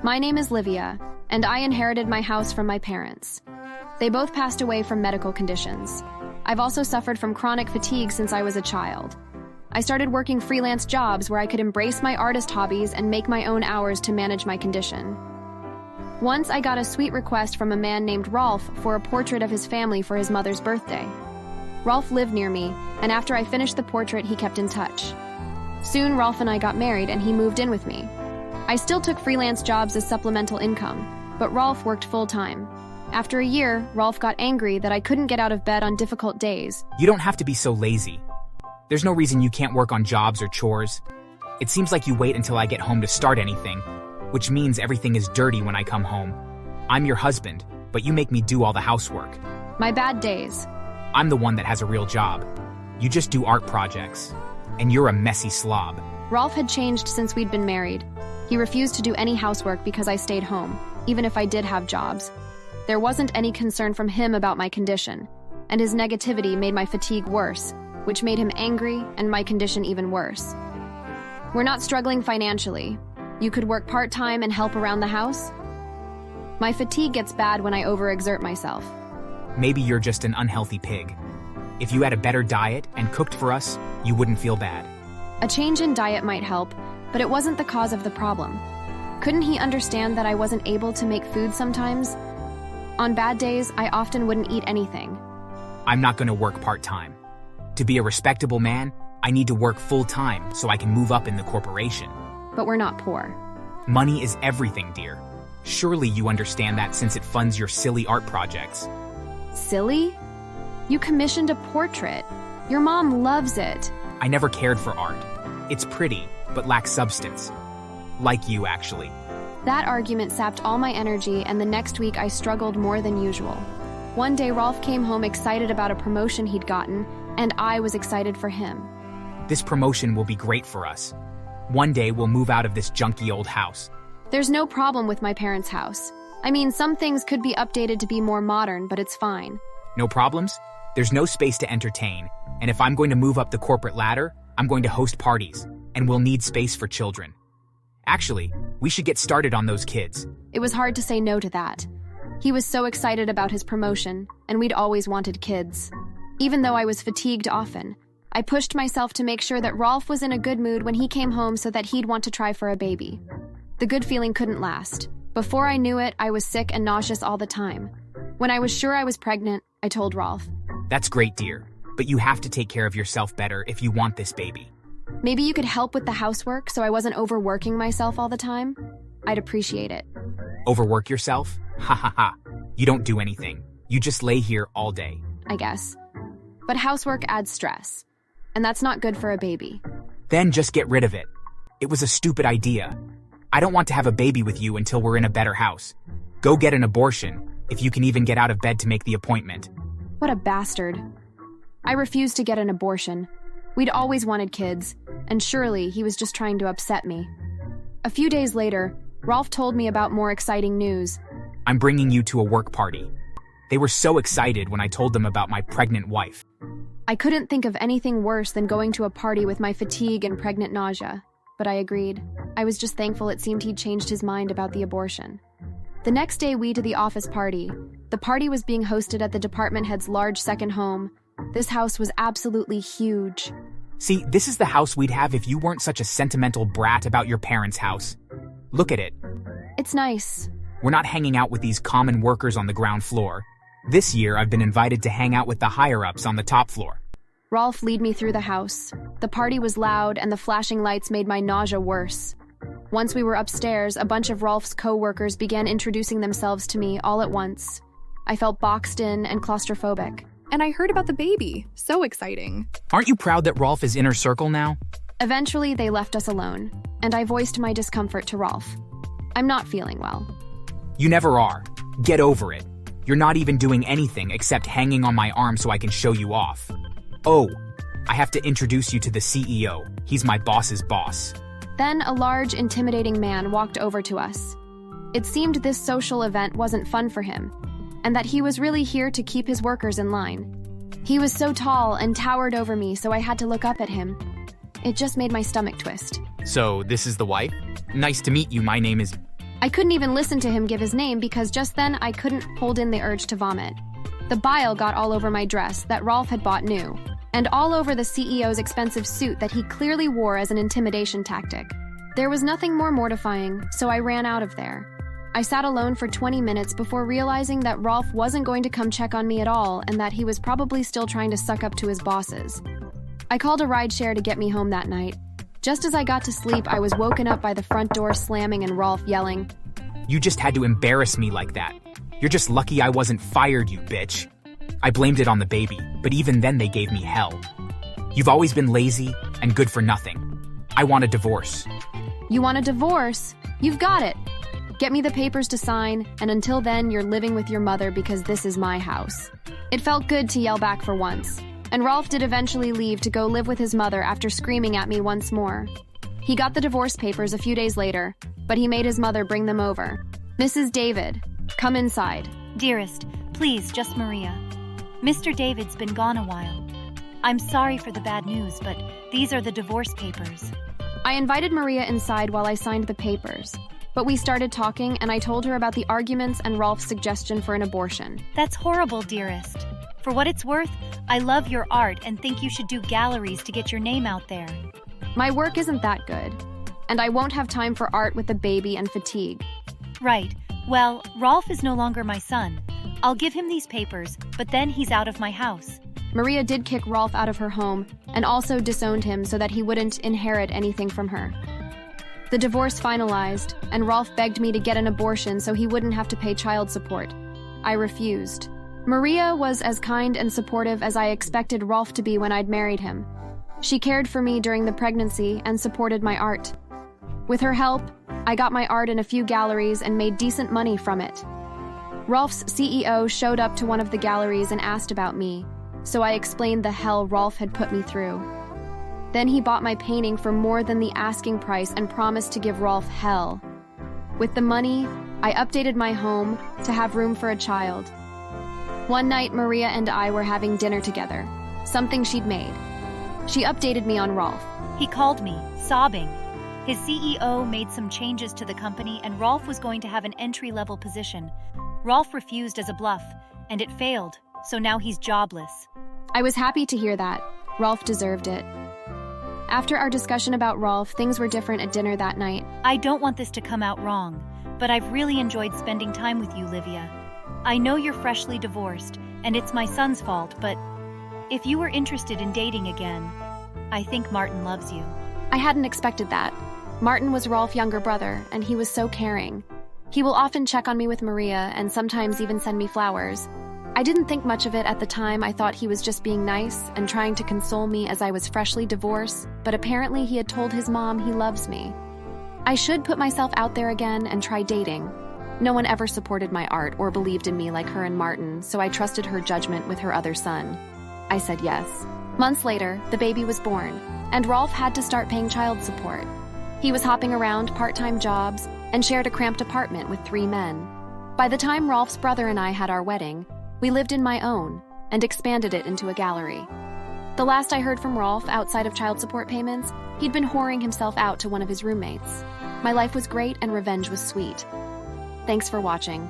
My name is Livia, and I inherited my house from my parents. They both passed away from medical conditions. I've also suffered from chronic fatigue since I was a child. I started working freelance jobs where I could embrace my artist hobbies and make my own hours to manage my condition. Once I got a sweet request from a man named Rolf for a portrait of his family for his mother's birthday. Rolf lived near me, and after I finished the portrait, he kept in touch. Soon, Rolf and I got married, and he moved in with me. I still took freelance jobs as supplemental income, but Rolf worked full-time. After a year, Rolf got angry that I couldn't get out of bed on difficult days. You don't have to be so lazy. There's no reason you can't work on jobs or chores. It seems like you wait until I get home to start anything, which means everything is dirty when I come home. I'm your husband, but you make me do all the housework. My bad days. I'm the one that has a real job. You just do art projects, and you're a messy slob. Rolf had changed since we'd been married. He refused to do any housework because I stayed home, even if I did have jobs. There wasn't any concern from him about my condition, and his negativity made my fatigue worse, which made him angry and my condition even worse. We're not struggling financially. You could work part-time and help around the house? My fatigue gets bad when I overexert myself. Maybe you're just an unhealthy pig. If you had a better diet and cooked for us, you wouldn't feel bad. A change in diet might help, but it wasn't the cause of the problem. Couldn't he understand that I wasn't able to make food sometimes? On bad days, I often wouldn't eat anything. I'm not going to work part-time. To be a respectable man, I need to work full-time so I can move up in the corporation. But we're not poor. Money is everything, dear. Surely you understand that since it funds your silly art projects. Silly? You commissioned a portrait. Your mom loves it. I never cared for art. It's pretty, but lacks substance. Like you, actually. That argument sapped all my energy, and the next week I struggled more than usual. One day, Rolf came home excited about a promotion he'd gotten, and I was excited for him. This promotion will be great for us. One day we'll move out of this junky old house. There's no problem with my parents' house. I mean, some things could be updated to be more modern, but it's fine. No problems? There's no space to entertain, and if I'm going to move up the corporate ladder, I'm going to host parties, and we'll need space for children. Actually, we should get started on those kids. It was hard to say no to that. He was so excited about his promotion, and we'd always wanted kids. Even though I was fatigued often, I pushed myself to make sure that Rolf was in a good mood when he came home so that he'd want to try for a baby. The good feeling couldn't last. Before I knew it, I was sick and nauseous all the time. When I was sure I was pregnant, I told Rolf. That's great, dear, but you have to take care of yourself better if you want this baby. Maybe you could help with the housework so I wasn't overworking myself all the time? I'd appreciate it. Overwork yourself? Ha ha ha. You don't do anything. You just lay here all day. I guess. But housework adds stress, and that's not good for a baby. Then just get rid of it. It was a stupid idea. I don't want to have a baby with you until we're in a better house. Go get an abortion, if you can even get out of bed to make the appointment. What a bastard. I refused to get an abortion. We'd always wanted kids, and surely he was just trying to upset me. A few days later, Rolf told me about more exciting news. I'm bringing you to a work party. They were so excited when I told them about my pregnant wife. I couldn't think of anything worse than going to a party with my fatigue and pregnant nausea, but I agreed. I was just thankful it seemed he'd changed his mind about the abortion. The next day, we to the office party. The party was being hosted at the department head's large second home. This house was absolutely huge. See, this is the house we'd have if you weren't such a sentimental brat about your parents' house. Look at it. It's nice. We're not hanging out with these common workers on the ground floor. This year, I've been invited to hang out with the higher-ups on the top floor. Rolf led me through the house. The party was loud, and the flashing lights made my nausea worse. Once we were upstairs, a bunch of Rolf's co-workers began introducing themselves to me all at once. I felt boxed in and claustrophobic. And I heard about the baby. So exciting. Aren't you proud that Rolf is inner circle now? Eventually, they left us alone, and I voiced my discomfort to Rolf. I'm not feeling well. You never are. Get over it. You're not even doing anything except hanging on my arm so I can show you off. Oh, I have to introduce you to the CEO. He's my boss's boss. Then a large, intimidating man walked over to us. It seemed this social event wasn't fun for him, and that he was really here to keep his workers in line. He was so tall and towered over me, so I had to look up at him. It just made my stomach twist. So, this is the wife? Nice to meet you, my name is... I couldn't even listen to him give his name because just then I couldn't hold in the urge to vomit. The bile got all over my dress that Rolf had bought new, and all over the CEO's expensive suit that he clearly wore as an intimidation tactic. There was nothing more mortifying, so I ran out of there. I sat alone for 20 minutes before realizing that Rolf wasn't going to come check on me at all and that he was probably still trying to suck up to his bosses. I called a rideshare to get me home that night. Just as I got to sleep, I was woken up by the front door slamming and Rolf yelling, You just had to embarrass me like that. You're just lucky I wasn't fired, you bitch. I blamed it on the baby, but even then they gave me hell. You've always been lazy and good for nothing. I want a divorce. You want a divorce? You've got it. Get me the papers to sign, and until then, you're living with your mother because this is my house. It felt good to yell back for once, and Rolf did eventually leave to go live with his mother after screaming at me once more. He got the divorce papers a few days later, but he made his mother bring them over. Mrs. David, come inside. Dearest, please, just Maria. Mr. David's been gone a while. I'm sorry for the bad news, but these are the divorce papers. I invited Maria inside while I signed the papers. But we started talking, and I told her about the arguments and Rolf's suggestion for an abortion. That's horrible, dearest. For what it's worth, I love your art and think you should do galleries to get your name out there. My work isn't that good, and I won't have time for art with a baby and fatigue. Right. Well, Rolf is no longer my son. I'll give him these papers, but then he's out of my house. Maria did kick Rolf out of her home and also disowned him so that he wouldn't inherit anything from her. The divorce finalized, and Rolf begged me to get an abortion so he wouldn't have to pay child support. I refused. Maria was as kind and supportive as I expected Rolf to be when I'd married him. She cared for me during the pregnancy and supported my art. With her help, I got my art in a few galleries and made decent money from it. Rolf's CEO showed up to one of the galleries and asked about me, so I explained the hell Rolf had put me through. Then he bought my painting for more than the asking price and promised to give Rolf hell. With the money, I updated my home to have room for a child. One night, Maria and I were having dinner together, something she'd made. She updated me on Rolf. He called me, sobbing. His CEO made some changes to the company and Rolf was going to have an entry-level position. Rolf refused as a bluff, and it failed, so now he's jobless. I was happy to hear that. Rolf deserved it. After our discussion about Rolf, things were different at dinner that night. I don't want this to come out wrong, but I've really enjoyed spending time with you, Livia. I know you're freshly divorced, and it's my son's fault, but if you were interested in dating again, I think Martin loves you. I hadn't expected that. Martin was Rolf's younger brother, and he was so caring. He will often check on me with Maria and sometimes even send me flowers. I didn't think much of it at the time. I thought he was just being nice and trying to console me as I was freshly divorced, but apparently he had told his mom he loves me. I should put myself out there again and try dating. No one ever supported my art or believed in me like her and Martin, so I trusted her judgment with her other son. I said yes. Months later, the baby was born, and Rolf had to start paying child support. He was hopping around part-time jobs and shared a cramped apartment with 3 men. By the time Rolf's brother and I had our wedding, we lived in my own and expanded it into a gallery. The last I heard from Rolf, outside of child support payments, he'd been whoring himself out to one of his roommates. My life was great and revenge was sweet. Thanks for watching.